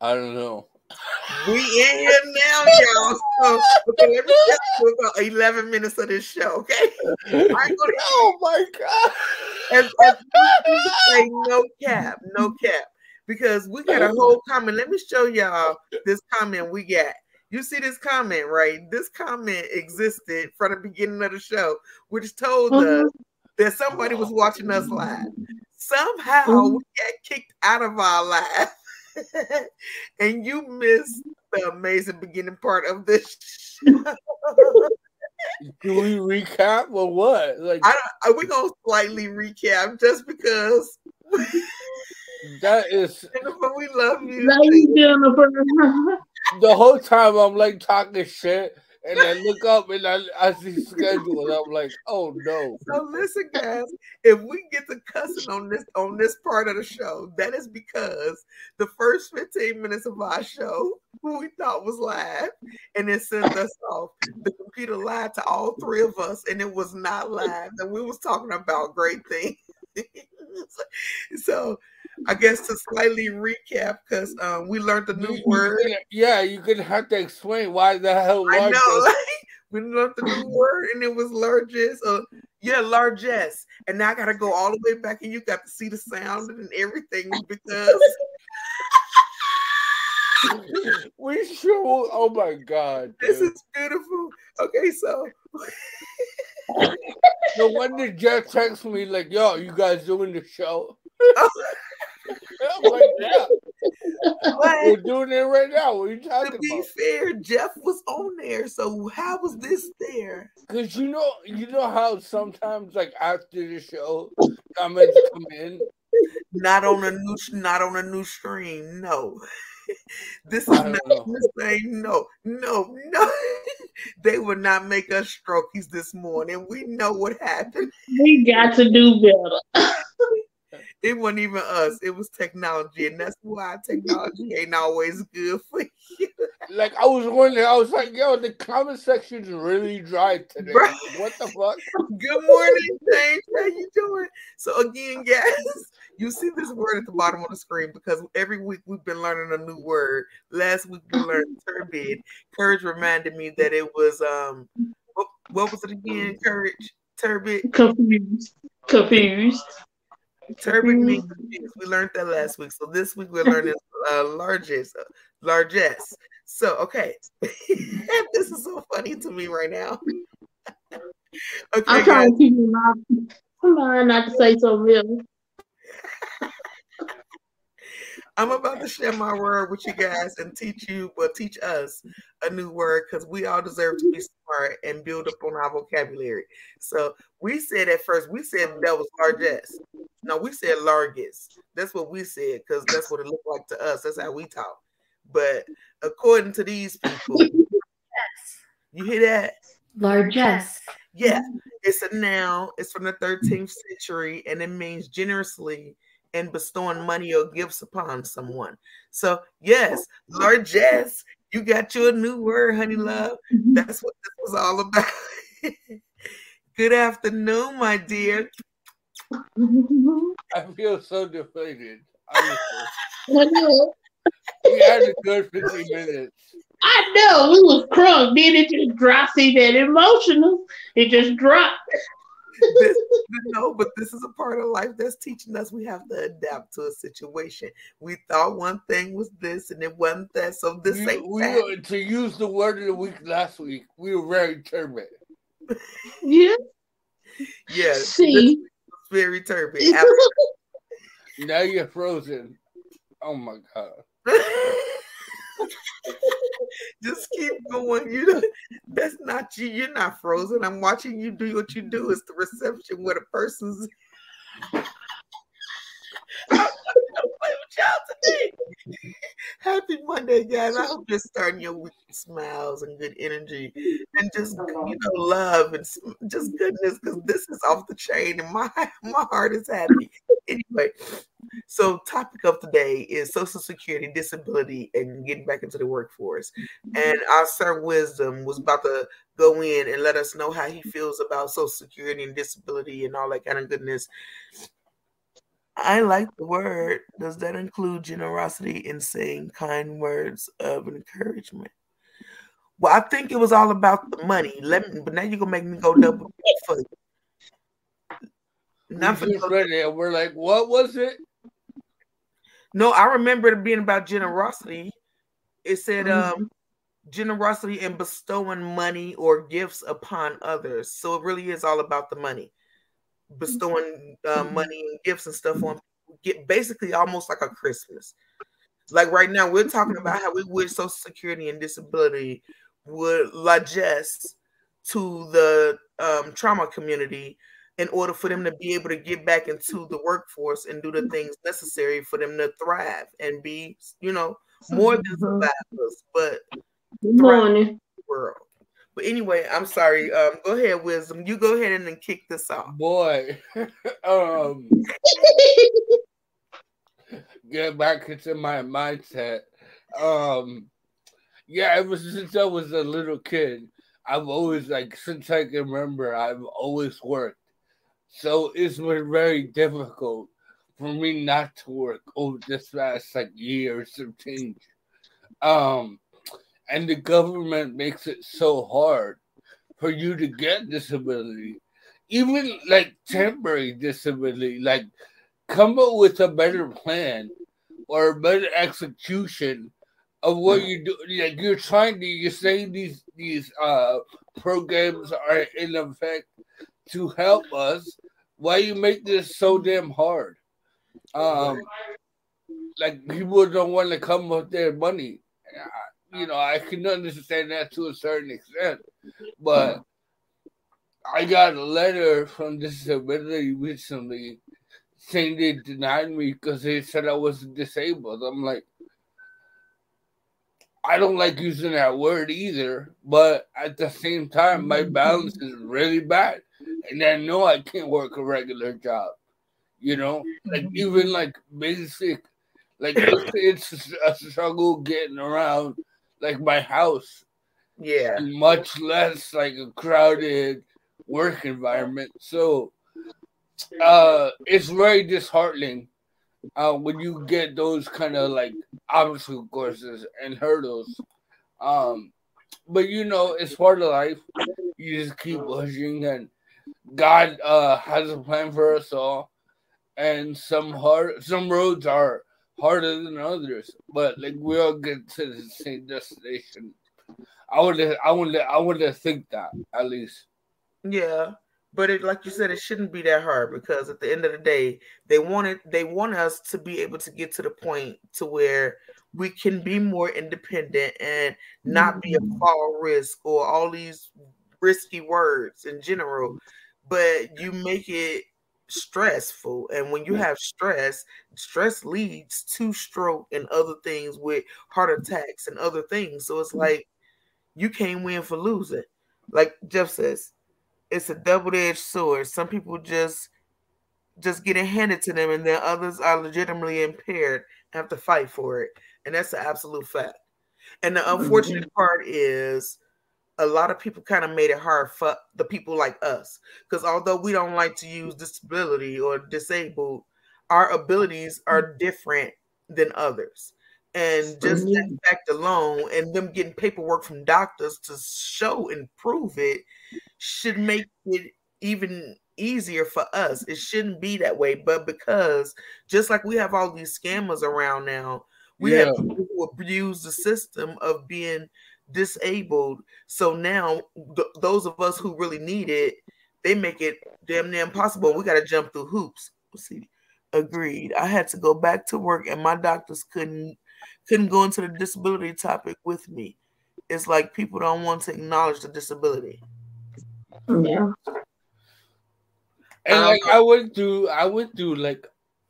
I don't know. We in here now, y'all. So, okay, let me get through about 11 minutes of this show, okay? Oh my God. As say, no cap. Because we got a whole comment. Let me show y'all this comment we got. You see this comment, right? This comment existed from the beginning of the show, which told us that somebody was watching us live. Somehow we got kicked out of our live. And you missed the amazing beginning part of this show. Do we recap or what? Like, we're gonna slightly recap just because that is. We love you. The whole time I'm like talking shit, and I look up and I see schedule, and I'm like, oh no. So listen, guys, if we get to cussing on this part of the show, that is because the first 15 minutes of our show, who we thought was live, and it sent us off. The computer lied to all three of us, and it was not live, and we was talking about great things. So I guess to slightly recap, because we learned a new word. You're gonna have to explain why the hell. I know, like, we learned the new word, and it was largesse. Largesse. And now I gotta go all the way back, and you got to see the sound and everything because we sure. Oh my God, this is beautiful. Okay, so. No wonder Jeff texts me like, "Yo, you guys doing the show?" I'm like, "Yeah, we're doing it right now." What are you talking about? To be fair, Jeff was on there, so how was this there? Because you know how sometimes, like, after the show, comments come in. Not on a new stream. No. This is not the same. No. They would not make us strokies this morning. We know what happened. We got to do better. It wasn't even us. It was technology, and that's why technology ain't always good for you. Like, I was wondering, I was like, yo, the comment section's really dry today. Right. What the fuck? Good morning, James. How you doing? So again, guys, you see this word at the bottom of the screen because every week we've been learning a new word. Last week we learned turbid. Courage reminded me that it was what was it again? Courage, turbid, confused. Turbid means confused. We learned that last week. So this week we're learning largesse. So okay, this is so funny to me right now. Okay, I'm trying to keep my mind not to say something else. I'm about to share my word with you guys and teach us a new word because we all deserve to be smart and build up on our vocabulary. So we said at first, we said that was largesse. No, we said largesse. That's what we said because that's what it looked like to us. That's how we talk. But according to these people, you hear that? Largesse. Yeah, it's a noun. It's from the 13th century, and it means generously and bestowing money or gifts upon someone. So yes, largesse. You got your new word, honey love. That's what this was all about. Good afternoon, my dear. I feel so deflated. Honestly. We had a good 15 minutes. I know, we was crunk. Then it just dropped. See that emotional? It just dropped. But this is a part of life that's teaching us we have to adapt to a situation. We thought one thing was this and it wasn't that. So this ain't that. To use the word of the week last week, we were very turbid. Yeah. Yeah. See. Very turbid. Now you're frozen. Oh my God. Just keep going. That's not you. You're not frozen. I'm watching you do what you do. It's the reception where the person's. Happy Monday, guys. I hope you're starting your week with smiles and good energy and just, love and just goodness, because this is off the chain and my heart is happy. Anyway, so topic of today is Social Security, disability, and getting back into the workforce. And our Sir Wisdom was about to go in and let us know how he feels about Social Security and disability and all that kind of goodness. I like the word. Does that include generosity in saying kind words of encouragement? Well, I think it was all about the money. But now you're gonna make me go double for We just read it and we're like, what was it? No, I remember it being about generosity. It said generosity in bestowing money or gifts upon others. So it really is all about the money. Bestowing money and gifts and stuff on get basically almost like a Christmas. Like right now, we're talking about how we wish Social Security and disability would adjust to the trauma community in order for them to be able to get back into the workforce and do the things necessary for them to thrive and be, more than survivors, but thrive in the world. But anyway, I'm sorry. Go ahead, Wisdom. You go ahead and then kick this off. Boy. Get back into my mindset. Yeah, ever since I was a little kid, I've always, since I can remember, I've always worked. So it's been very difficult for me not to work over this last, year or some change. And the government makes it so hard for you to get disability. Even, temporary disability. Come up with a better plan or a better execution of what you do. You're saying these programs are in effect to help us. Why you make this so damn hard? People don't want to come with their money. I can understand that to a certain extent, but I got a letter from disability recently saying they denied me because they said I was disabled. I'm like, I don't like using that word either, but at the same time, my balance is really bad. And I know I can't work a regular job, even basic, it's a struggle getting around, my house. Yeah. And much less a crowded work environment. So it's very disheartening when you get those kind of obstacle courses and hurdles. But it's part of life. You just keep pushing, and God has a plan for us all. And some roads are harder than others, but we all get to the same destination. I want to think that, at least. Yeah. But like you said, it shouldn't be that hard, because at the end of the day, they want us to be able to get to the point to where we can be more independent and not be a fall risk or all these risky words in general. But you make it stressful, and when you have stress leads to stroke and other things with heart attacks and other things. So it's like you can't win for losing. Like Jeff says, it's a double-edged sword. Some people just get it handed to them, and then others are legitimately impaired and have to fight for it. And that's an absolute fact. And the unfortunate part is a lot of people kind of made it hard for the people like us. Because although we don't like to use disability or disabled, our abilities are different than others. And just that fact alone, and them getting paperwork from doctors to show and prove it, should make it even easier for us. It shouldn't be that way, but because just like we have all these scammers around now, we have people who abuse the system of being disabled. So now those of us who really need it, they make it damn near impossible. We got to jump through hoops. Let's see. Agreed. I had to go back to work, and my doctors couldn't go into the disability topic with me. It's like people don't want to acknowledge the disability. Yeah. And I went through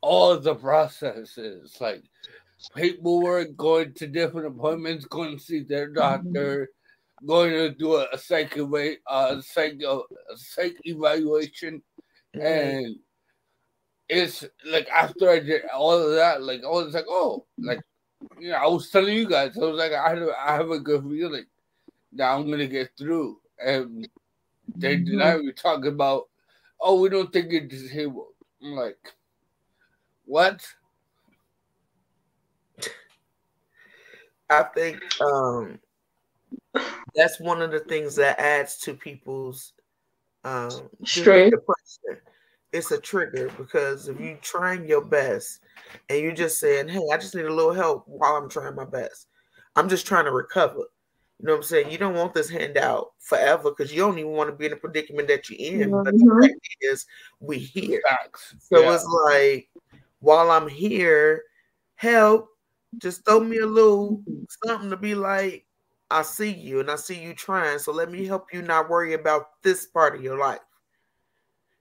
all the processes, paperwork, going to different appointments, going to see their doctor, going to do a psych evaluation, and it's after I did all of that, I was I was telling you guys, I was I have a good feeling that I'm gonna get through, and they deny me talking about, oh, we don't think you're disabled. I'm like, What? I think that's one of the things that adds to people's Stress. depression. It's a trigger because if you trying your best and you're just saying, "Hey, I just need a little help while I'm trying my best. I'm just trying to recover." You know what I'm saying? You don't want this handout forever because you don't even want to be in the predicament that you're in. But the fact is, we here. Facts. So Yeah. it's like, while I'm here, help, just throw me a little something to be like, I see you and I see you trying. So let me help you not worry about this part of your life.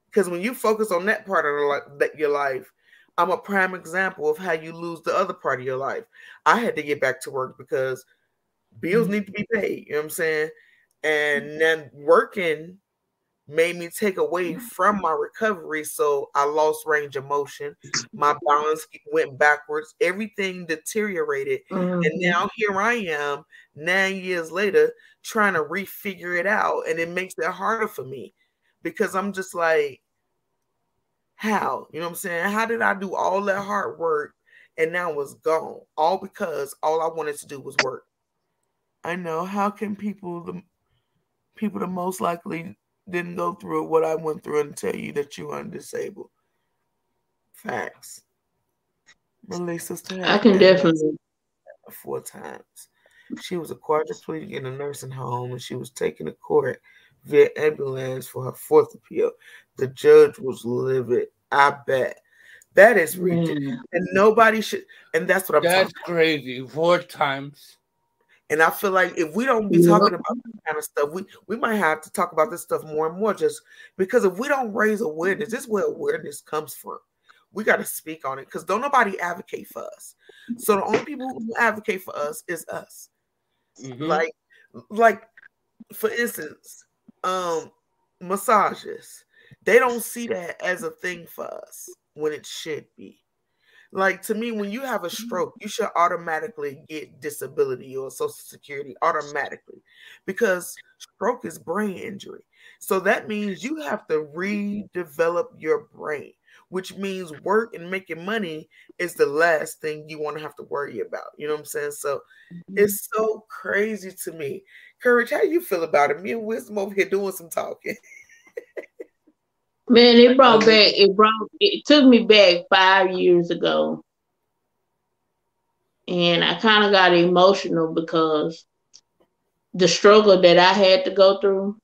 Because when you focus on that part of your life, I'm a prime example of how you lose the other part of your life. I had to get back to work because bills need to be paid. You know what I'm saying? And then working made me take away from my recovery. So I lost range of motion. My balance went backwards. Everything deteriorated. And now here I am 9 years later trying to refigure it out. And it makes it harder for me because I'm just like, how? You know what I'm saying? How did I do all that hard work and now it's gone? All because all I wanted to do was work. I know. How can people the most likely didn't go through what I went through and tell you that you are disabled? Facts. Malay's sister I can definitely 4 times. She was a quadriplegic in a nursing home and she was taken to court via ambulance for her 4th appeal. The judge was livid. I bet. That is ridiculous. And nobody should, and that's what I'm talking about. That's crazy. 4 times. And I feel like if we don't be talking about this kind of stuff, we might have to talk about this stuff more and more, just because if we don't raise awareness, this is where awareness comes from. We got to speak on it because don't nobody advocate for us. So the only people who advocate for us is us. Like for instance, massages. They don't see that as a thing for us when it should be. Like, to me, when you have a stroke, you should automatically get disability or Social Security automatically because stroke is brain injury. So that means you have to redevelop your brain, which means work and making money is the last thing you want to have to worry about. You know what I'm saying? So it's so crazy to me. Courage, how you feel about it? Me and Wisdom over here doing some talking. Man, it took me back 5 years ago. And I kind of got emotional because the struggle that I had to go through.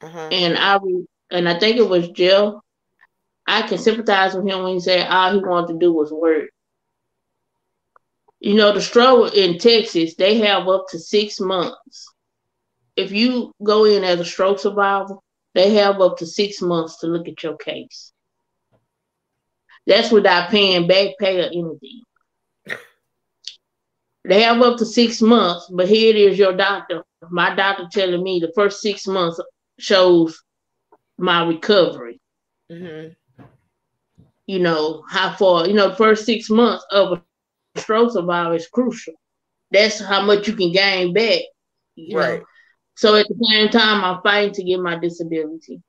And I think it was Jeff. I can sympathize with him when he said all he wanted to do was work. You know, the struggle in Texas, they have up to 6 months. If you go in as a stroke survivor, they have up to 6 months to look at your case. That's without paying back pay or anything. They have up to 6 months, but here it is, your doctor. My doctor telling me the first 6 months shows my recovery. You know, how far, the first 6 months of a stroke survivor is crucial. That's how much you can gain back. You know? So at the same time, I'm fighting to get my disability.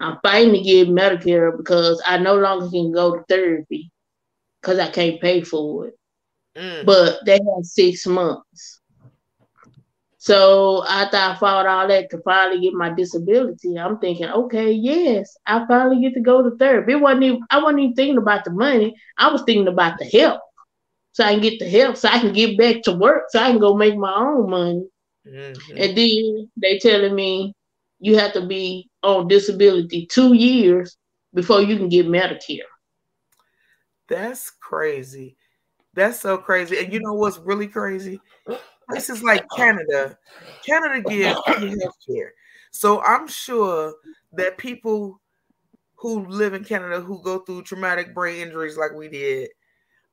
I'm fighting to get Medicare because I no longer can go to therapy because I can't pay for it. But they have 6 months. So after I fought all that to finally get my disability, I'm thinking, okay, yes, I finally get to go to therapy. I wasn't even thinking about the money. I was thinking about the help. So I can get the help, so I can get back to work, so I can go make my own money. And then they telling me you have to be on disability 2 years before you can get Medicare. That's crazy. That's so crazy. And you know what's really crazy? Places like Canada gives free healthcare. So I'm sure that people who live in Canada who go through traumatic brain injuries like we did,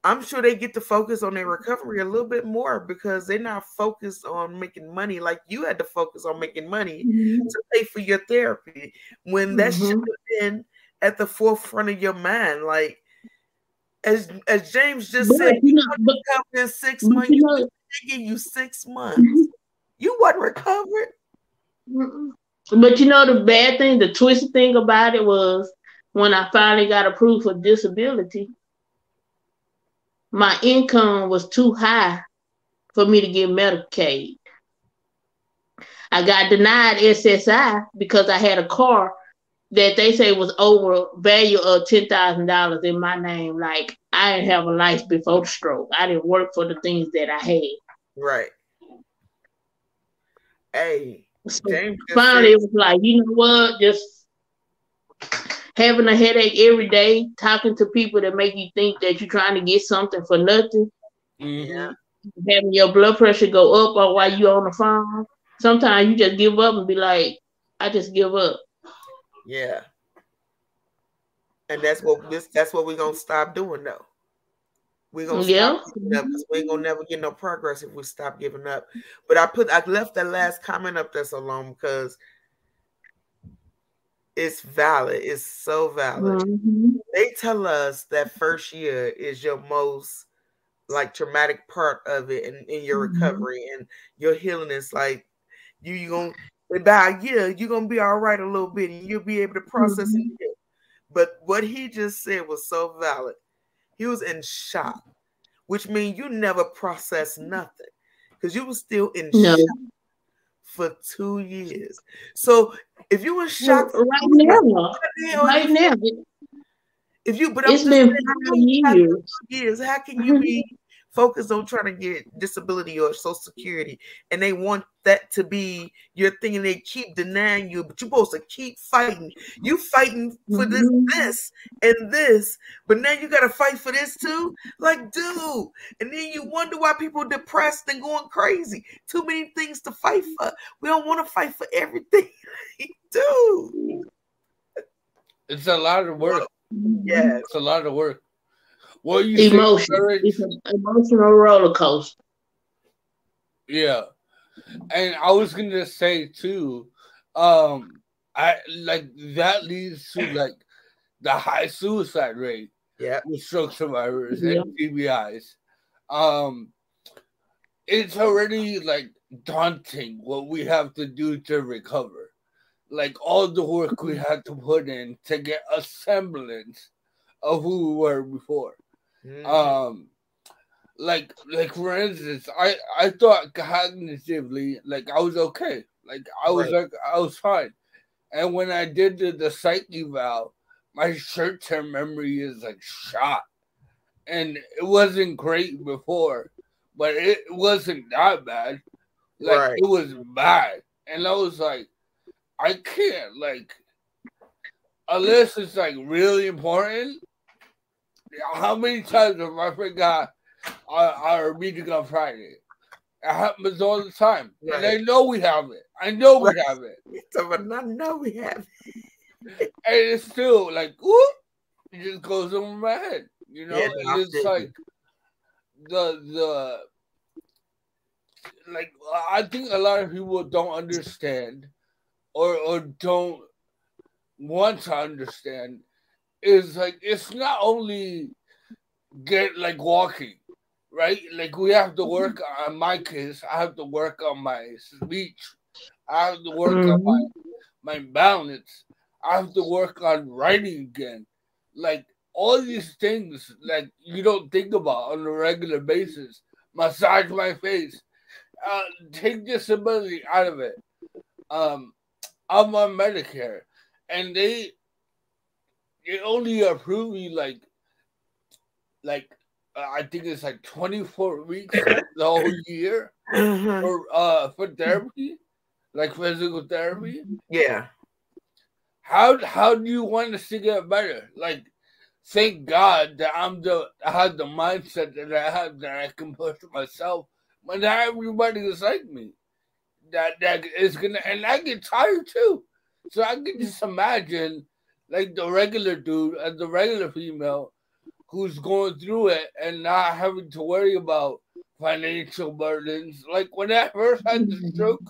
I'm sure they get to focus on their recovery a little bit more because they're not focused on making money like you had to focus on making money to pay for your therapy when that should have been at the forefront of your mind. Like, as James just said, you want to recover in 6 months. They give you 6 months. You wasn't recovered. But the bad thing, the twisted thing about it was when I finally got approved for disability, my income was too high for me to get Medicaid. I got denied SSI because I had a car that they say was over value of $10,000 in my name. Like, I didn't have a life before the stroke. I didn't work for the things that I had. Right. Hey, so finally, it was like, you know what? Just having a headache every day, talking to people that make you think that you're trying to get something for nothing. Yeah. Having your blood pressure go up or while you're on the phone. Sometimes you just give up and be like, I just give up. Yeah. And that's what we're gonna stop doing though. We're gonna stop giving up because we ain't gonna never get no progress if we stop giving up. But I left that last comment up there so long because it's valid. It's so valid. They tell us that first year is your most like traumatic part of it and in your recovery and your healing is like you gonna by a year you're gonna be all right a little bit and you'll be able to process it. But what he just said was so valid. He was in shock, which means you never processed nothing because you were still in shock for 2 years. So if you were shocked right now, if you, but it's been 5 years, how can you be focused on trying to get disability or Social Security, and they want that to be your thing, and they keep denying you, but you're supposed to keep fighting. You fighting for this and this, but now you got to fight for this too. Like, dude, and then you wonder why people are depressed and going crazy. Too many things to fight for. We don't want to fight for everything, dude. It's a lot of work. Yeah, it's a lot of work. What you it's an emotional roller coaster. Yeah, and I was gonna say too, I like that leads to like the high suicide rate. Yeah, with stroke survivors and TBIs. It's already like daunting what we have to do to recover. Like all the work we had to put in to get a semblance of who we were before. Like for instance, I thought cognitively like I was okay. Like I was fine. And when I did the psych eval, my short-term memory is like shot. And it wasn't great before, but it wasn't that bad. Like it was bad. And I was like, I can't like unless it's like really important. How many times have I forgot our meeting on Friday? It happens all the time. And I know we have it. I know we have it. I know we have it. And it's still like, whoop, it just goes over my head. You know? It's like the like I think a lot of people don't understand or don't want to understand is like it's not only get like walking, right? Like we have to work on my case. I have to work on my speech. I have to work on my balance. I have to work on writing again. Like all these things like you don't think about on a regular basis. Massage my face. Take disability out of it. I'm on Medicare, and they only approve me like I think it's like 24 weeks the whole year for therapy, like physical therapy. Yeah. How do you want us to get better? Like, thank God that I have the mindset that I have that I can push myself. But not everybody is like me. That is gonna, and I get tired too. So I can just imagine like the regular dude and the regular female who's going through it and not having to worry about financial burdens. Like when I first had the stroke,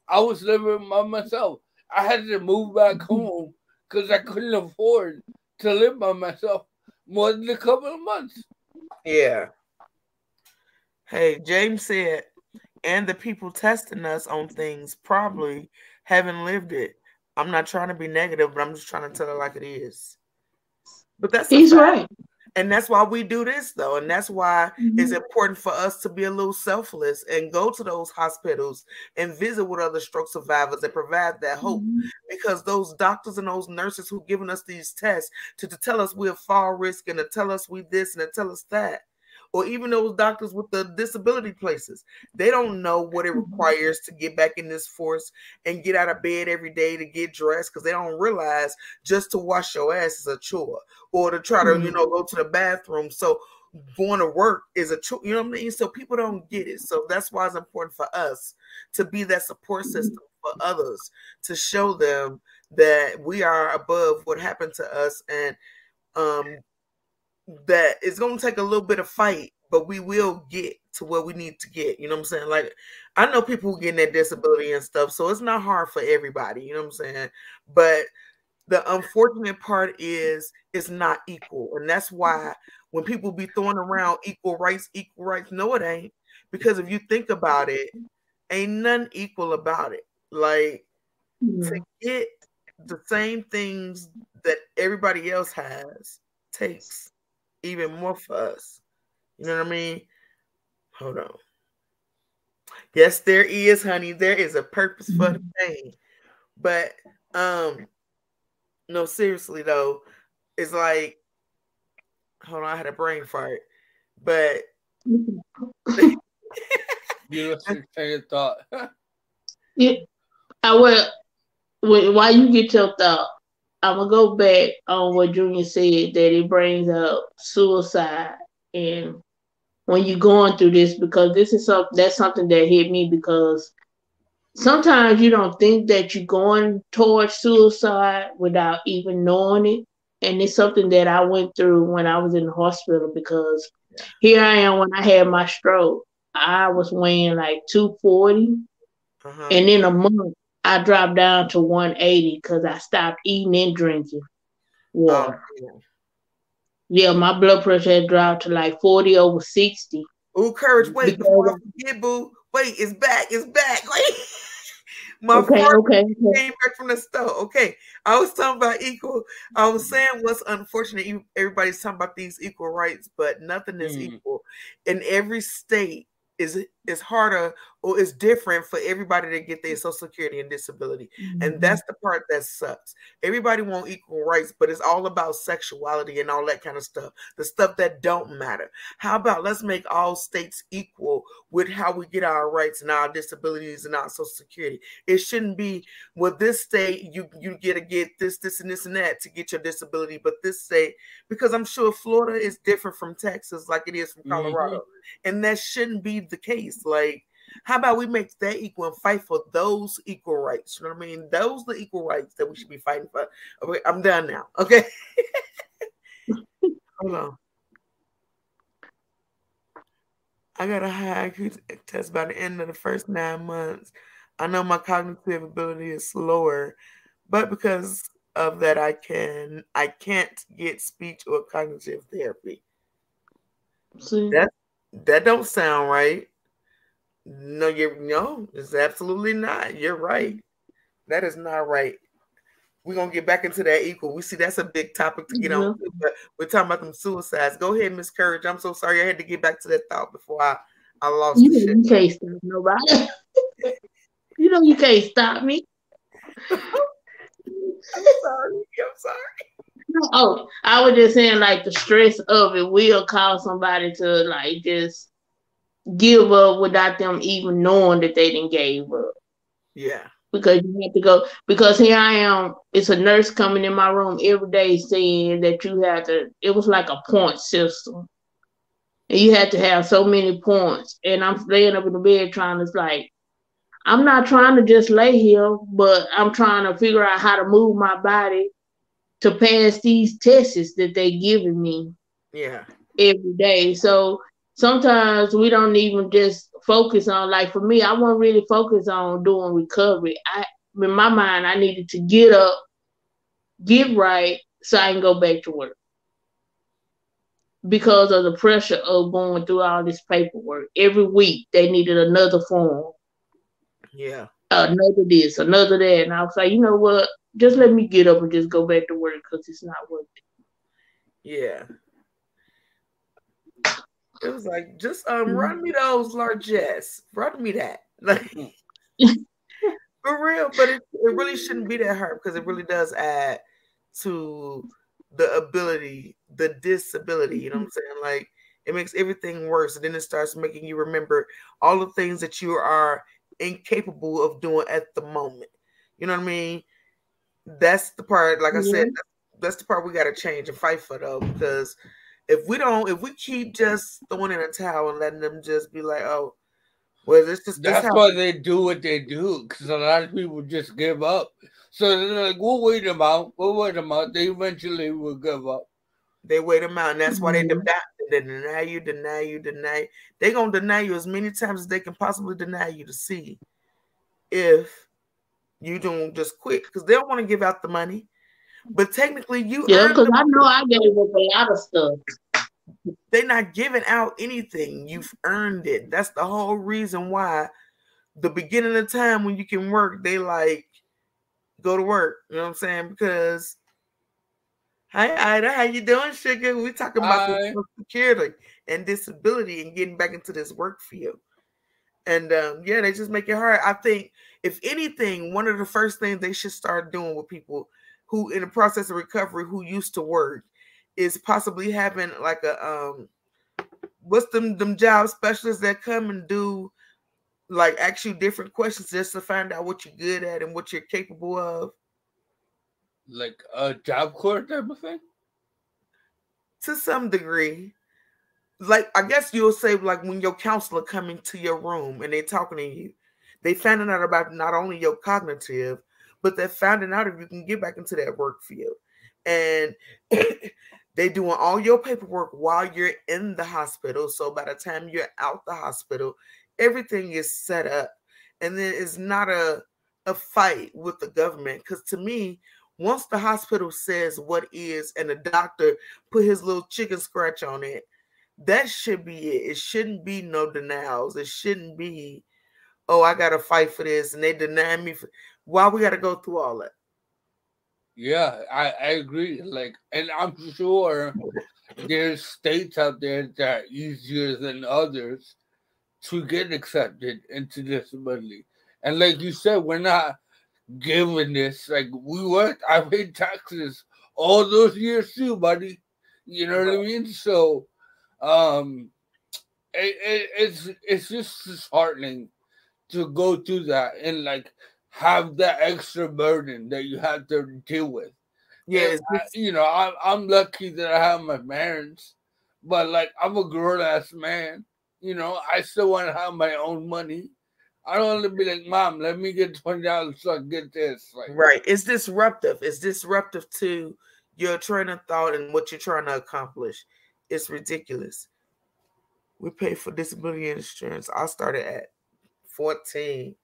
I was living by myself. I had to move back home because I couldn't afford to live by myself more than a couple of months. Yeah. Hey, James said, and the people testing us on things probably haven't lived it. I'm not trying to be negative, but I'm just trying to tell it like it is. But that's he's right. And that's why we do this, though. And that's why it's important for us to be a little selfless and go to those hospitals and visit with other stroke survivors and provide that hope. Because those doctors and those nurses who given us these tests to tell us we're fall risk and to tell us we this and to tell us that, or even those doctors with the disability places, they don't know what it requires to get back in this force and get out of bed every day to get dressed, because they don't realize just to wash your ass is a chore, or to try to, go to the bathroom. So going to work is a chore, you know what I mean? So people don't get it. So that's why it's important for us to be that support system for others, to show them that we are above what happened to us, and that it's going to take a little bit of fight, but we will get to where we need to get. You know what I'm saying? Like, I know people who getting that disability and stuff, so it's not hard for everybody. You know what I'm saying? But the unfortunate part is it's not equal. And that's why when people be throwing around equal rights, no, it ain't. Because if you think about it, ain't nothing equal about it. Like, to get the same things that everybody else has takes even more for us. You know what I mean? Hold on. Yes, there is, honey. There is a purpose for the pain. But no, seriously though, it's like, hold on, I had a brain fart. But you lost your train of thought. Yeah, I will. While you get your thought, I'm gonna go back on what Junior said, that it brings up suicide, and when you're going through this, because that's something that hit me, because sometimes you don't think that you're going towards suicide without even knowing it, and it's something that I went through when I was in the hospital, because here I am when I had my stroke, I was weighing like 240, and in a month I dropped down to 180 because I stopped eating and drinking water. Yeah, my blood pressure had dropped to like 40/60. Oh, Courage, wait, before I forget, boo. Wait, it's back. Wait. My came back from the store. Okay. I was talking about equal. I was saying what's unfortunate, everybody's talking about these equal rights, but nothing is equal. In every state is harder, or it's different for everybody to get their Social Security and disability. And that's the part that sucks. Everybody want equal rights, but it's all about sexuality and all that kind of stuff. The stuff that don't matter. How about let's make all states equal with how we get our rights and our disabilities and our Social Security. It shouldn't be, well, this state you get to get this and this and that to get your disability, but this state, because I'm sure Florida is different from Texas like it is from Colorado. And that shouldn't be the case. Like, how about we make that equal and fight for those equal rights? You know what I mean? Those are the equal rights that we should be fighting for. Okay, I'm done now. Okay. Hold on. I got a high IQ test by the end of the first 9 months. I know my cognitive ability is slower, but because of that, I can't get speech or cognitive therapy. See? That don't sound right. No, it's absolutely not. You're right. That is not right. We're gonna get back into that equal. We see that's a big topic to get on, but we're talking about them suicides. Go ahead, Miss Courage. I'm so sorry I had to get back to that thought before I lost the shit. You can't stop nobody. You can't stop me. I'm sorry. Oh, I was just saying, like, the stress of it will cause somebody to like just give up without them even knowing that they didn't gave up. Yeah. Because you have to go, because here I am, it's a nurse coming in my room every day saying that you have to, it was like a point system. And you had to have so many points. And I'm laying up in the bed trying to, like, I'm not trying to just lay here, but I'm trying to figure out how to move my body to pass these tests that they giving me every day. So sometimes we don't even just focus on, like, for me, I wasn't really focused on doing recovery. In my mind, I needed to get up, get right, so I can go back to work. Because of the pressure of going through all this paperwork. Every week, they needed another form. Yeah. Another this, another that. And I was like, you know what? Just let me get up and just go back to work, because it's not worth it. Yeah. It was like, just run me those largesse. Run me that. Like, for real. But it really shouldn't be that hard because it really does add to the ability, the disability. You know what I'm saying? Like, it makes everything worse. And then it starts making you remember all the things that you are incapable of doing at the moment. You know what I mean? That's the part, like I said, that's the part we got to change and fight for, though, because if we keep just throwing in a towel and letting them just be like, oh, well, that's why they do what they do, because a lot of people just give up. So they're like, we'll wait them out. They eventually will give up. They wait them out, and that's why they deny you. They're going to deny you as many times as they can possibly deny you to see if you don't just quit, because they don't want to give out the money. But technically, because I know I gave up a lot of stuff. They're not giving out anything. You've earned it. That's the whole reason why the beginning of the time when you can work, they like go to work. You know what I'm saying? Because, hi, Ida, how you doing, sugar? We talking about Social Security and disability and getting back into this work field. And yeah, they just make it hard. I think, if anything, one of the first things they should start doing with people who in the process of recovery who used to work is possibly having like a what's them job specialists that come and do like ask you different questions just to find out what you're good at and what you're capable of. Like a job corps type of thing? To some degree. Like, I guess you'll say, like, when your counselor come into your room and they're talking to you, they finding out about not only your cognitive, but they're finding out if you can get back into that work field. And they doing all your paperwork while you're in the hospital. So by the time you're out the hospital, everything is set up. And then it's not a fight with the government. Because to me, once the hospital says what is and the doctor put his little chicken scratch on it, that should be it. It shouldn't be no denials. It shouldn't be, oh, I got to fight for this and they deny me. Why we got to go through all that? Yeah, I agree. Like, and I'm sure there's states out there that are easier than others to get accepted into disability. And like you said, we're not given this. Like, we worked, I paid taxes all those years too, buddy. You know what I mean? So, it's just disheartening to go through that and like have that extra burden that you have to deal with. Yeah, I'm lucky that I have my parents, but like I'm a grown ass man. I still want to have my own money. I don't want to be like, Mom, let me get $20 so I can get this. Like, right. It's disruptive. It's disruptive to your train of thought and what you're trying to accomplish. It's ridiculous. We pay for disability insurance. I started at 14.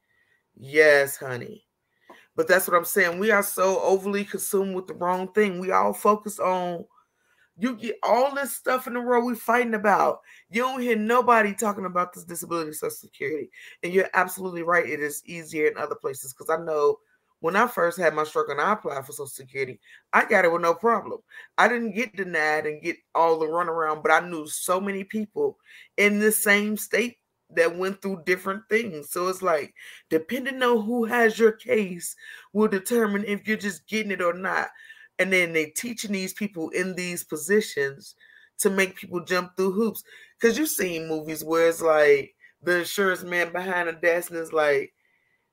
Yes, honey. But that's what I'm saying. We are so overly consumed with the wrong thing. We all focus on, you get all this stuff in the world we fighting about. You don't hear nobody talking about this disability Social Security. And you're absolutely right. It is easier in other places. Because I know when I first had my stroke and I applied for Social Security, I got it with no problem. I didn't get denied and get all the runaround, but I knew so many people in the same state that went through different things. So it's like, depending on who has your case will determine if you're just getting it or not. And then they teaching these people in these positions to make people jump through hoops. Because you've seen movies where it's like the insurance man behind the desk and it's like,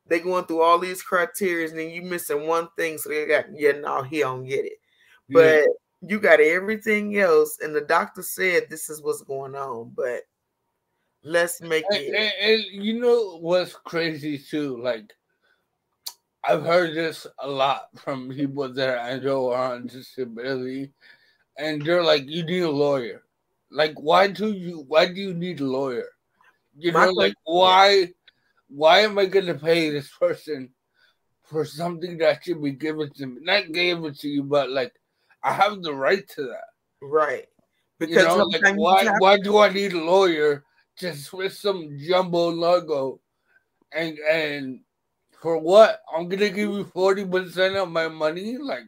they going through all these criteria and then you missing one thing. So they got, no, he don't get it. But you got everything else. And the doctor said, this is what's going on. But let's make it. And you know what's crazy too? Like, I've heard this a lot from people that I know are on disability. And they're like, you need a lawyer. Like, why do you need a lawyer? Like, why am I going to pay this person for something that should be given to me? Not given to you, but like, I have the right to that. Right. Because like, why do I need a lawyer just with some jumbo logo? And for what? I'm going to give you 40% of my money? Like,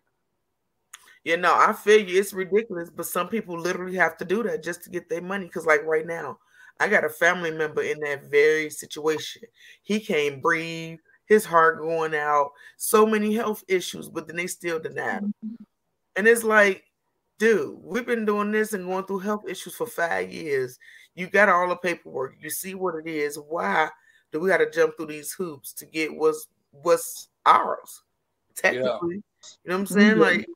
You know, I feel you. It's ridiculous, but some people literally have to do that just to get their money. Because, like right now, I got a family member in that very situation. He can't breathe, his heart going out, so many health issues, but then they still denied him. And it's like, dude, we've been doing this and going through health issues for 5 years. You got all the paperwork. You see what it is. Why do we got to jump through these hoops to get what's ours? Technically, you know what I'm saying? Like.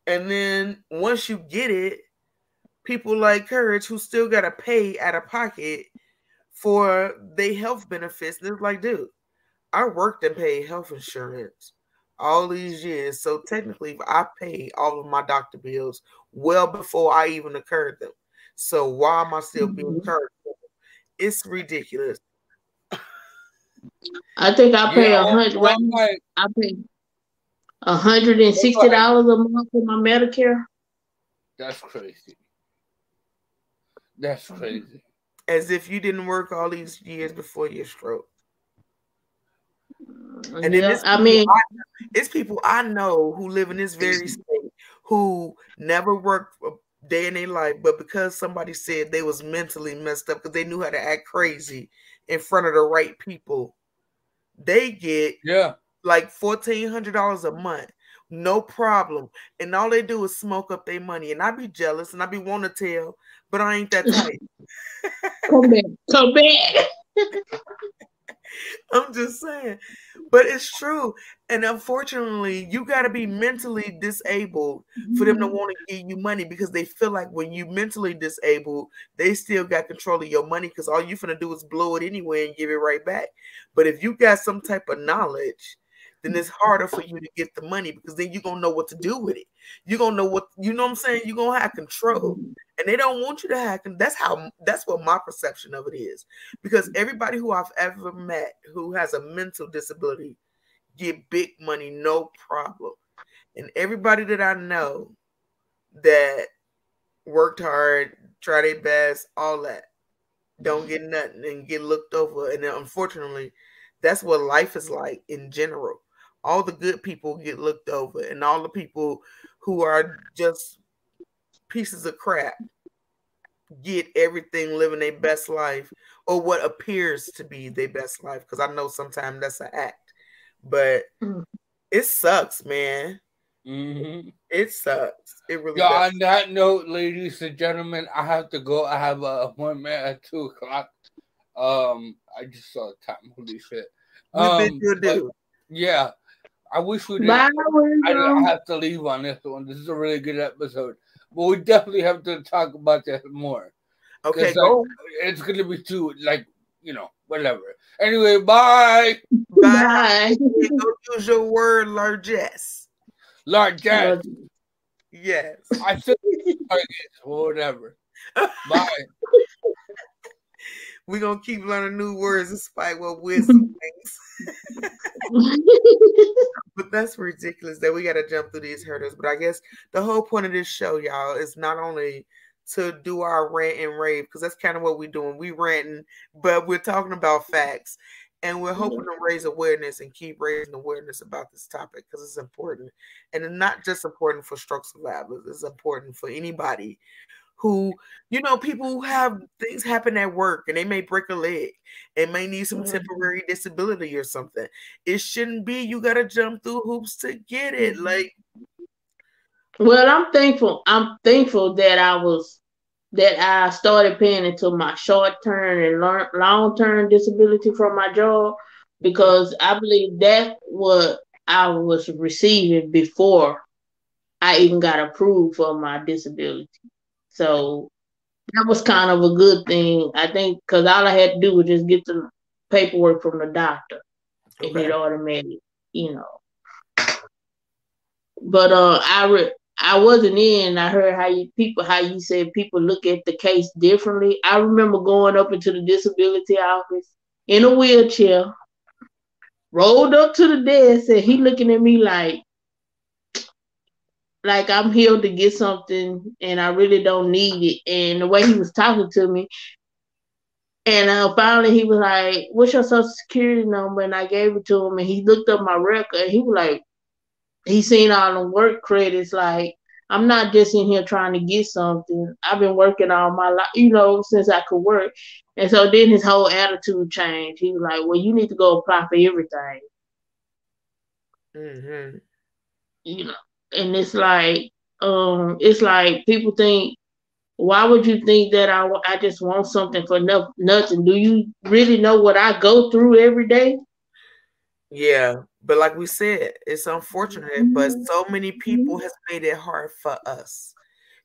And then once you get it, people like Courage who still got to pay out of pocket for their health benefits. And it's like, dude, I worked and paid health insurance all these years. So technically, I paid all of my doctor bills well before I even incurred them. So why am I still being incurred? It's ridiculous. I think I pay $100. I pay $160 a month for my Medicare. That's crazy. That's crazy. As if you didn't work all these years before your stroke. And then it's people I know who live in this very state who never worked a day in their life, but because somebody said they was mentally messed up because they knew how to act crazy in front of the right people, they get like $1,400 a month, no problem. And all they do is smoke up their money. And I be jealous and I be want to tell, but I ain't that type. Come back. I'm just saying. But it's true. And unfortunately, you got to be mentally disabled for them to want to give you money because they feel like when you mentally disabled, they still got control of your money because all you finna do is blow it anyway and give it right back. But if you got some type of knowledge, then it's harder for you to get the money because then you're going to know what to do with it. You're going to know what, you know what I'm saying? You're going to have control. And they don't want you to have, that's what my perception of it is. Because everybody who I've ever met who has a mental disability get big money, no problem. And everybody that I know that worked hard, try their best, all that, don't get nothing and get looked over. And then unfortunately, that's what life is like in general. All the good people get looked over, and all the people who are just pieces of crap get everything, living their best life, or what appears to be their best life. Because I know sometimes that's an act, but it sucks, man. It sucks. It really does. On that note, ladies and gentlemen, I have to go. I have an appointment at 2:00. I just saw the time. Holy shit. Yeah. I wish we did. I have to leave on this one. This is a really good episode. But we definitely have to talk about this more. Okay, it's going to be too, whatever. Anyway, bye. Bye. Go use your word, largesse. Largesse. Yes. I said whatever. Bye. We're going to keep learning new words despite what wisdom thinks. But that's ridiculous that we got to jump through these hurdles. But I guess the whole point of this show, y'all, is not only to do our rant and rave, because that's kind of what we're doing. We ranting, but we're talking about facts. And we're hoping to raise awareness and keep raising awareness about this topic because it's important. And it's not just important for stroke survivors. It's important for anybody who, people who have things happen at work and they may break a leg and may need some temporary disability or something. It shouldn't be you got to jump through hoops to get it. Well, I'm thankful. I'm thankful that I started paying into my short-term and long-term disability from my job because I believe that's what I was receiving before I even got approved for my disability. So that was kind of a good thing, I think, because all I had to do was just get the paperwork from the doctor and it automatic, But I wasn't in. I heard how you said people look at the case differently. I remember going up into the disability office in a wheelchair, rolled up to the desk, and he looking at me like I'm here to get something and I really don't need it. And the way he was talking to me, and finally he was like, "What's your social security number?" And I gave it to him, and he looked up my record, and he was like, he seen all the work credits, like, I'm not just in here trying to get something. I've been working all my life, since I could work. And so then his whole attitude changed. He was like, well, you need to go apply for everything. Mm-hmm. And it's like people think, why would you think that I just want something for nothing? Do you really know what I go through every day? Yeah, but like we said, it's unfortunate, but so many people has made it hard for us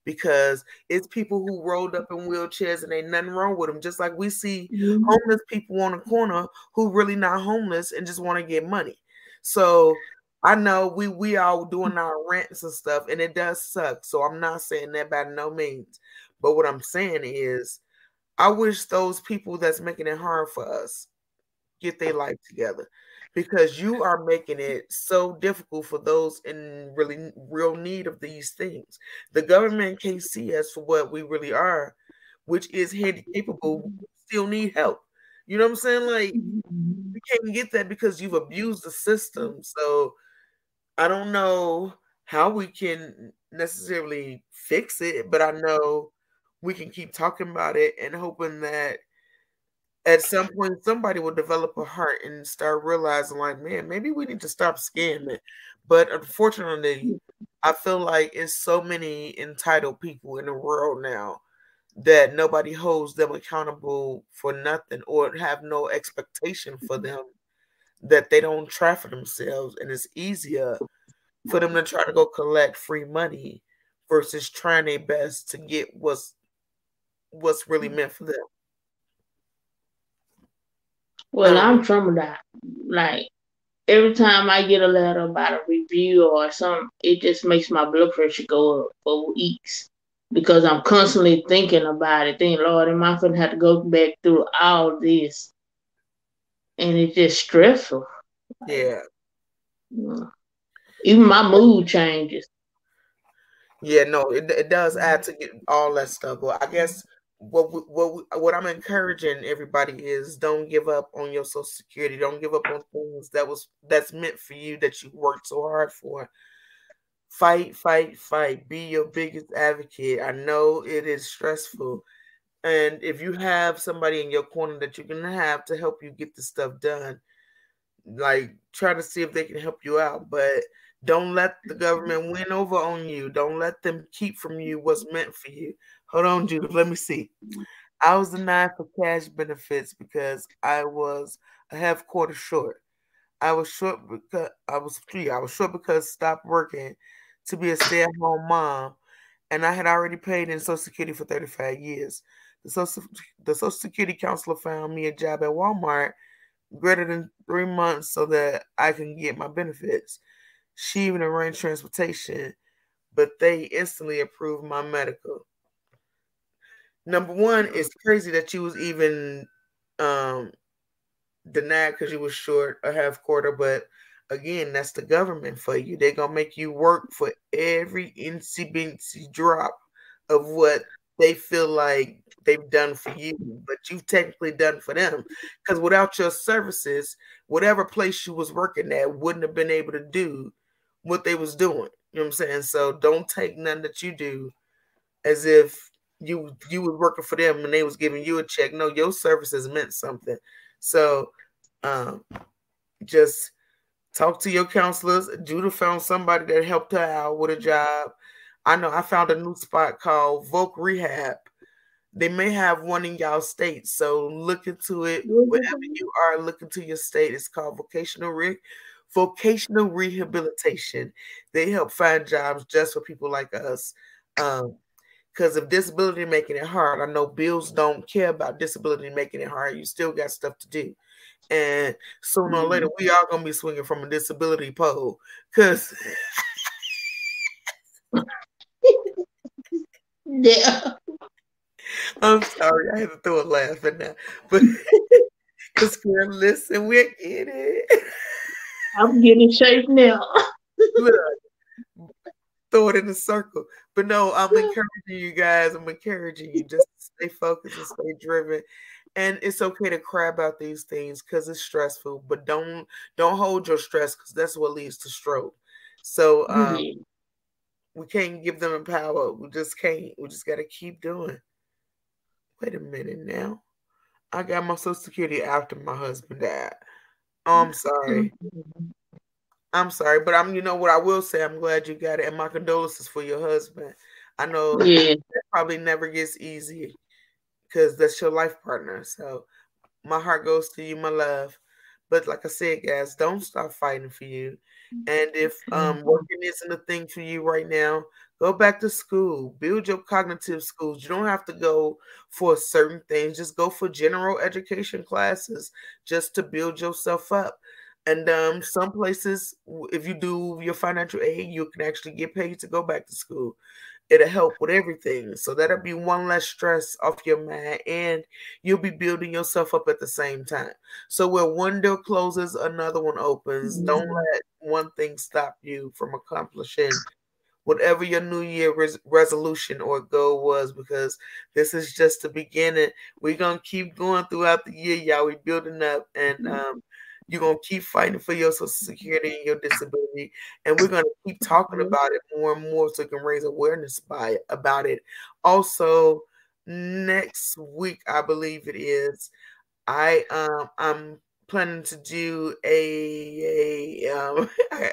because it's people who rolled up in wheelchairs and ain't nothing wrong with them. Just like we see homeless people on the corner who really not homeless and just want to get money. So I know we all doing our rents and stuff, and it does suck. So I'm not saying that by no means. But what I'm saying is, I wish those people that's making it hard for us get their life together, because you are making it so difficult for those in really real need of these things. The government can't see us for what we really are, which is handicapable, still need help. You know what I'm saying? Like, you can't get that because you've abused the system. So I don't know how we can necessarily fix it, but I know we can keep talking about it and hoping that at some point somebody will develop a heart and start realizing, like, man, maybe we need to stop scamming. But unfortunately, I feel like it's so many entitled people in the world now that nobody holds them accountable for nothing or have no expectation for them, that they don't try for themselves, and it's easier for them to try to go collect free money versus trying their best to get what's really meant for them. Well, I'm traumatized. Like, every time I get a letter about a review or something, it just makes my blood pressure go up for weeks because I'm constantly thinking about it. Thinking, Lord, am I going to have to go back through all this? And it's just stressful. Yeah. Even my mood changes. Yeah, no, it does add to get all that stuff. But I guess what I'm encouraging everybody is, don't give up on your Social Security. Don't give up on things that's meant for you, that you worked so hard for. Fight, fight, fight. Be your biggest advocate. I know it is stressful. And if you have somebody in your corner that you can have to help you get the stuff done, like, try to see if they can help you out. But don't let the government win over on you. Don't let them keep from you what's meant for you. Hold on, Judith. Let me see. I was denied for cash benefits because I was a half quarter short. I was short because I was short because stopped working to be a stay-at-home mom, and I had already paid in Social Security for 35 years. The Social Security counselor found me a job at Walmart greater than 3 months so that I can get my benefits. She even arranged transportation, but they instantly approved my medical. Number one, it's crazy that you was even denied because you was short a half quarter, but again, that's the government for you. They're gonna make you work for every incy drop of what they feel like they've done for you, but you've technically done for them. Because without your services, whatever place you was working at wouldn't have been able to do what they was doing. You know what I'm saying? So don't take none that you do as if you was working for them and they was giving you a check. No, your services meant something. So just talk to your counselors. Judah found somebody that helped her out with a job. I know I found a new spot called Voc Rehab. They may have one in y'all state, so look into it. Wherever you are, look into your state. It's called vocational rehabilitation. They help find jobs just for people like us. Because of disability making it hard, I know bills don't care about disability making it hard. You still got stuff to do. And sooner or later, we are going to be swinging from a disability pole. Because... Yeah. I'm sorry, I had to throw a laugh in that. But because listen, we're in it. I'm getting shape now. Look, throw it in a circle. But no, I'm encouraging you guys. I'm encouraging you just to stay focused and stay driven. And it's okay to cry about these things because it's stressful. But don't hold your stress, because that's what leads to stroke. So We can't give them the power. We just can't. We just got to keep doing. Wait a minute now. I got my Social Security after my husband died. Oh, I'm sorry. I'm sorry, but you know what I will say, I'm glad you got it. And my condolences for your husband. I know that probably never gets easy because that's your life partner. So my heart goes to you, my love. But like I said, guys, don't stop fighting for you. And if working isn't a thing for you right now, go back to school. Build your cognitive skills. You don't have to go for certain things. Just go for general education classes just to build yourself up. And some places, if you do your financial aid, you can actually get paid to go back to school. It'll help with everything. So that'll be one less stress off your mind, and you'll be building yourself up at the same time. So where one door closes, another one opens. Don't let one thing stop you from accomplishing whatever your New Year resolution or goal was, because this is just the beginning. We're going to keep going throughout the year, y'all. We're building up, and you're going to keep fighting for your Social Security and your disability. And we're going to keep talking about it more and more so we can raise awareness about it. Also, next week, I believe it is, I'm planning to do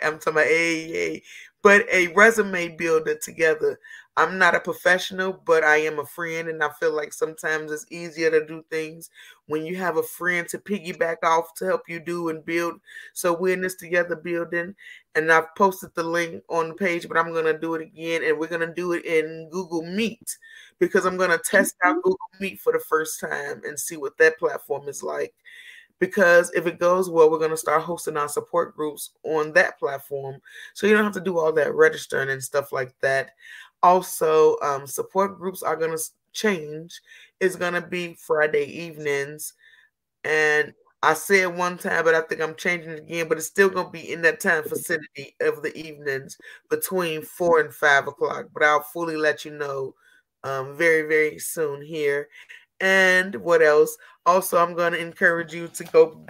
I'm talking about but a resume builder together. I'm not a professional, but I am a friend, and I feel like sometimes it's easier to do things when you have a friend to piggyback off to help you do and build. So we're in this together building, and I've posted the link on the page, but I'm going to do it again, and we're going to do it in Google Meet because I'm going to test out Google Meet for the first time and see what that platform is like. Because if it goes well, we're going to start hosting our support groups on that platform. So you don't have to do all that registering and stuff like that. Also, support groups are going to change. It's going to be Friday evenings. And I said one time, but I think I'm changing it again. But it's still going to be in that time vicinity of the evenings between 4 and 5 o'clock. But I'll fully let you know very, very soon here. And what else? Also, I'm going to encourage you to go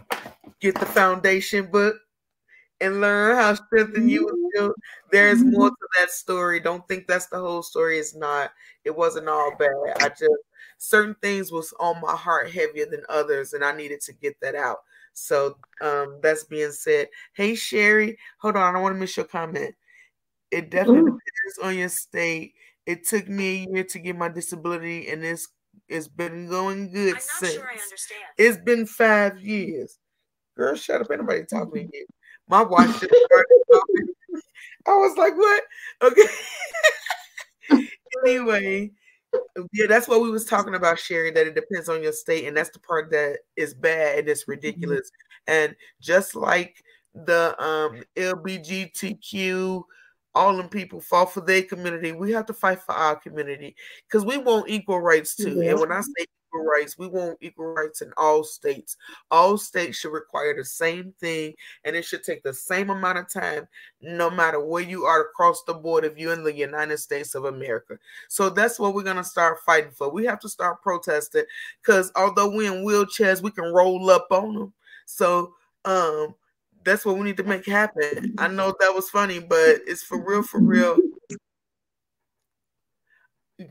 get the foundation book and learn how strengthen you was built. There's more to that story. Don't think that's the whole story. It's not. It wasn't all bad. Certain things was on my heart heavier than others, and I needed to get that out. So that's being said. Hey, Sherry, hold on. I don't want to miss your comment. It definitely depends on your state. It took me a year to get my disability, and it's been going good I'm since. Not sure I understand. It's been 5 years. Girl, shut up. Ain't nobody talking to you. My watch just started talking. I was like, what? Okay. Anyway, yeah, that's what we was talking about, Sherry, that it depends on your state. And that's the part that is bad and it's ridiculous. And just like the LBGTQ, all them people fought for their community, we have to fight for our community because we want equal rights too. And when I say equal rights, we want equal rights in all states. All states should require the same thing, and it should take the same amount of time, no matter where you are across the board, if you're in the United States of America. So that's what we're going to start fighting for. We have to start protesting because although we're in wheelchairs, we can roll up on them. So, that's what we need to make happen. I know that was funny, but it's for real, for real.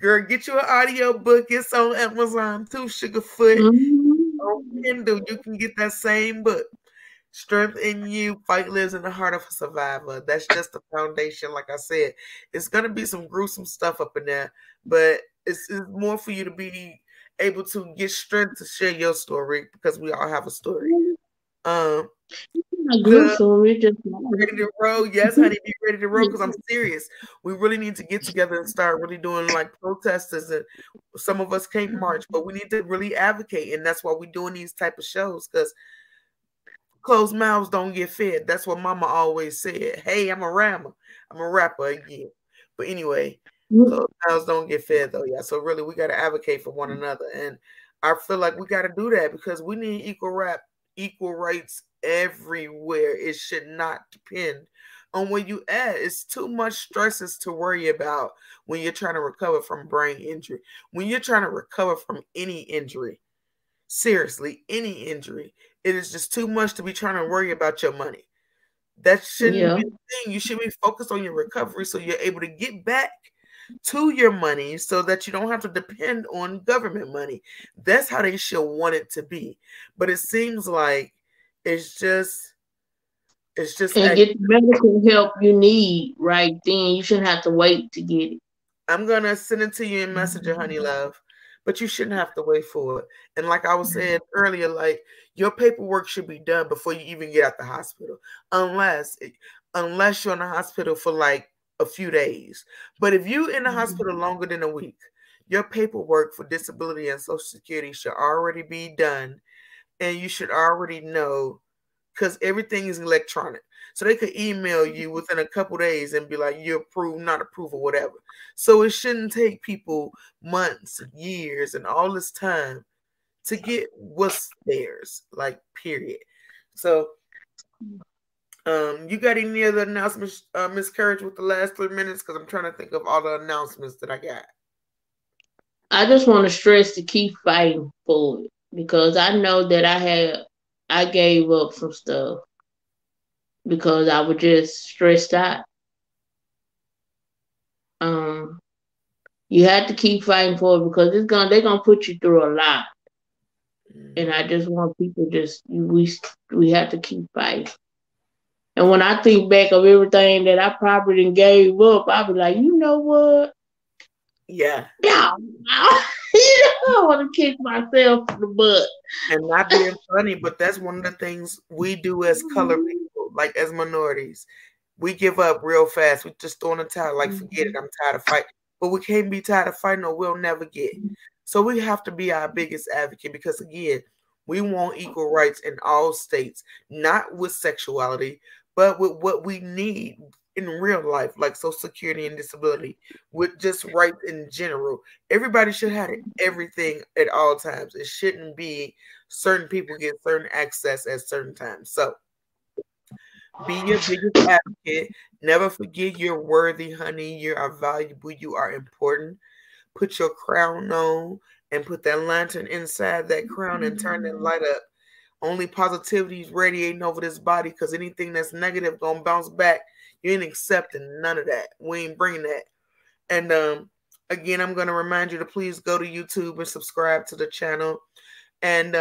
Girl, get you an audio book. It's on Amazon too, Sugarfoot. On Kindle, you can get that same book. Strength in You, Fight Lives in the Heart of a Survivor. That's just the foundation, like I said. It's going to be some gruesome stuff up in there, but it's more for you to be able to get strength to share your story because we all have a story. Ready to roll. Yes, honey, be ready to roll because I'm serious. We really need to get together and start really doing like protesters, and some of us can't march, but we need to really advocate, and that's why we're doing these type of shows because closed mouths don't get fed. That's what Mama always said. Hey, I'm a rapper again. But anyway, closed mouths don't get fed though, yeah. So really, we got to advocate for one another, and I feel like we got to do that because we need equal rights everywhere. It should not depend on where you at. It's too much stresses to worry about when you're trying to recover from brain injury. When you're trying to recover from any injury, seriously, any injury, it is just too much to be trying to worry about your money. That shouldn't be the thing. You should be focused on your recovery so you're able to get back to your money so that you don't have to depend on government money. That's how they should want it to be. But it seems like it's just and get the medical help you need right then. You shouldn't have to wait to get it. I'm gonna send it to you in Messenger, honey love. But you shouldn't have to wait for it. And like I was saying earlier, like your paperwork should be done before you even get out the hospital, unless you're in the hospital for like a few days. But if you're in the hospital longer than a week, your paperwork for disability and Social Security should already be done, and you should already know, because everything is electronic. So they could email you within a couple days and be like, you're approved, not approved, or whatever. So it shouldn't take people months, years, and all this time to get what's theirs, like, period. So you got any other announcements, Miss Courage, with the last 3 minutes? Because I'm trying to think of all the announcements that I got. I just want to stress to keep fighting for it, because I know that I gave up some stuff because I was just stressed out. You have to keep fighting for it because they're gonna put you through a lot. And I just want people we have to keep fighting. And when I think back of everything that I probably didn't gave up, I'll be like, you know what? Yeah. I want to kick myself in the butt. And not being funny, but that's one of the things we do as colored people, like as minorities. We give up real fast. We just throw in the towel, like, forget it, I'm tired of fighting. But we can't be tired of fighting or we'll never get. So we have to be our biggest advocate because, again, we want equal rights in all states, not with sexuality, but with what we need in real life, like Social Security and disability, with just rights in general. Everybody should have everything at all times. It shouldn't be certain people get certain access at certain times. So be your biggest advocate. Never forget you're worthy, honey. You are valuable. You are important. Put your crown on and put that lantern inside that crown and turn that light up. Only positivity is radiating over this body, because anything that's negative gonna bounce back. You ain't accepting none of that. We ain't bringing that. And again, I'm gonna remind you to please go to YouTube and subscribe to the channel, and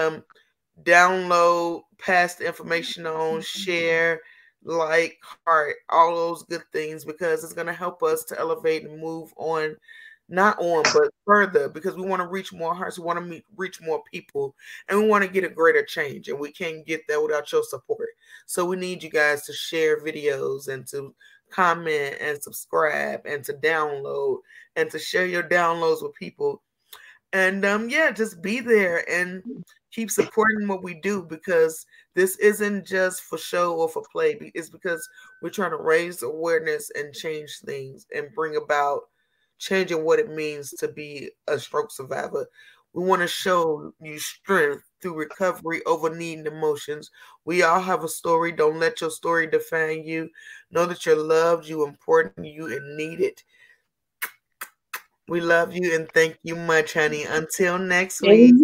download, pass the information on, share, like, heart, all those good things, because it's gonna help us to elevate and move on. Not on, but further, because we want to reach more hearts, we want to reach more people, and we want to get a greater change, and we can't get that without your support. So we need you guys to share videos and to comment and subscribe and to download and to share your downloads with people. And yeah, just be there and keep supporting what we do, because this isn't just for show or for play. It's because we're trying to raise awareness and change things and bring about changing what it means to be a stroke survivor. We want to show you strength through recovery over needing emotions. We all have a story. Don't let your story define you. Know that you're loved, you important, you and needed. We love you and thank you much, honey. Until next week.